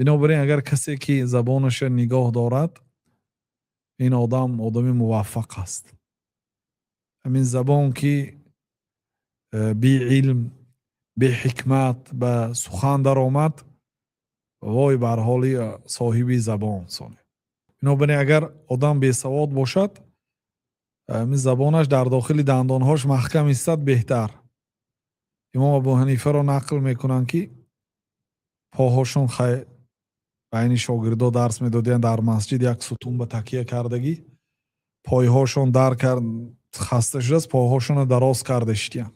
بنابراین اگر کسی که زبانش نگاه دارد این آدم آدمی موفق است. همین زبان که بی علم بی حکمت به سخن در آمد وای بر حالی صاحبی زبان سانه. بنابراین اگر آدم بی سواد باشد همین زبانش در داخل دندانهاش محکم ایستد بهتر. امام ابو حنیفه را نقل میکنند که پاهاشون بین شاگردا درس میدادند در مسجد یک ستون به تکیه کردگی پایهاشون در کرد خسته شده است پاهاشون دراز کردشتیان.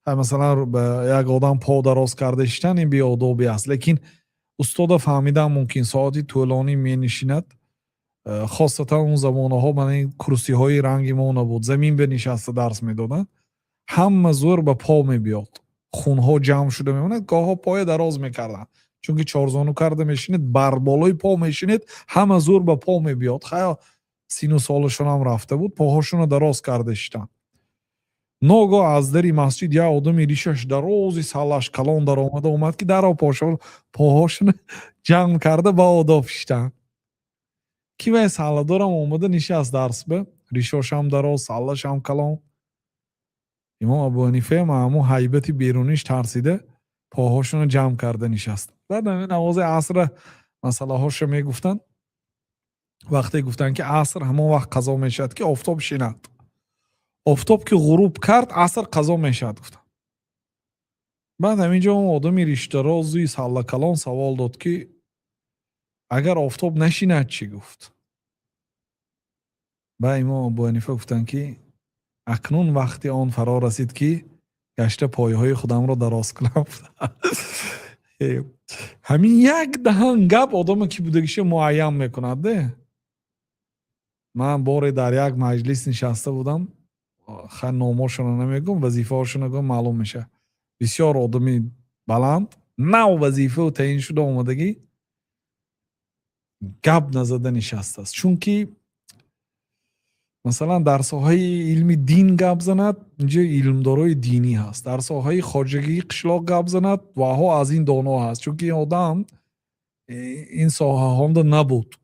مثلا به یک آدم پا دراز کردشتن این بیادابی است. لیکن استاد فهمیدن ممکن ساعتی طولانی می نشیند خاصتا اون زمانه ها من این کرسی های رنگی ما نبود زمین به نشسته درس میدادن همه زور به پا می بیاد خونها جمع شده میموند گاه ها پای دراز میکردن چون که چارزانو کرده میشینید بر بالای پا میشینید همه زور به پا می بیاد خیلی سین و سالشون هم رفته بود پاهاشون رو دراز کردشتن. ناگاه از دری مسجد یا آدمی ریشش درازی سالش کلان در آمده اومد که در پاهاشون جمع کرده با آداب شدن. کی وای سالدارم اومده نشست درس به ریشاش هم دراز سالش هم کلان. امام ابو حنیفه معمو هیبتی بیرونیش ترسیده پاهاشون جمع کرده نشست. بعد نماز عصر مسئله هاشو میگفتن وقتی گفتن که عصر همون وقت قضا میشد که آفتاب شیند آفتاب که غروب کرد عصر قضا میشد گفتن. بعد همینجا اون آدمی ریشترازی ساله کلان سوال داد که اگر آفتاب نشیند چی گفت؟ بعد امام ابو حنیفه گفتن که اکنون وقتی آن فرا رسید که گشته پایه های خودم را دراز کنم. همین یک دهن گپ آدم که بودگیش معین میکند ده. من باری در یک مجلس نشسته بودم خیلی ناماشون نمیگم وظیفه هاشون نگم معلوم میشه بسیار آدمی بلند نو وظیفه و تعیین شده آمدگی گپ نزده نشسته است چون که مثلا در ساحه علم دین گپ زند اینجا علمدارای دینی هست در ساحه خواجگی قشلاق گپ زند و ها از این دانا هست چون که این آدم این ساحه هم نبود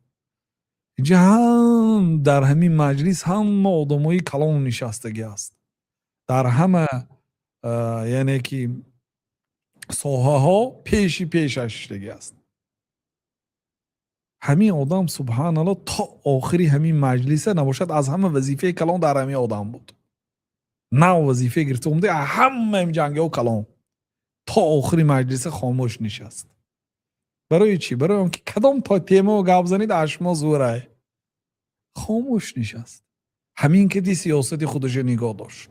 اینجا هم در همین مجلس هم آدمای کلان نشستگی است در همه یعنی که ساحه ها پیشش شدگی است. همین آدم سبحان الله تا آخری همین مجلسه نباشد از همه وظیفه کلان در همین آدم بود نه وظیفه گرفته اومده همه این جنگه و کلان تا آخری مجلسه خاموش نشست. برای چی؟ برای اون که کدام پا تیمه و گپ زنید اشما زوره خاموش نشست. همین که دی سیاست خودش نگاه داشت.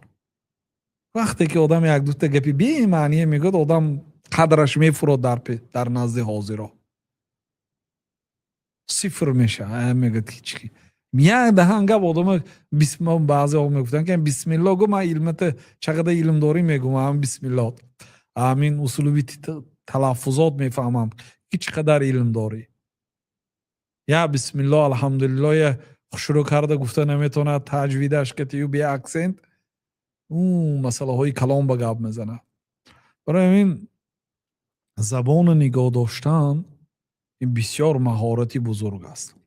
وقتی که آدم یک دوتا گپی بی معنی میگه آدم قدرش میفراد در نزد حاضرها صفر میشه میگه هیچکی یک دهن گپ آدم بسم بعضی ها میگفتن که بسم الله گو من علمت چقدر علم داری میگم هم بسم الله همین اصولوی تلفظات میفهمم که چقدر علم داری یا بسم الله الحمدلله شروع کرده گفته نمیتونه تجویدش که تیو بی اکسنت اون مسئله های کلام به گپ میزنه. برای همین زبان نگاه داشتن این بسیار مهارتی بزرگ است.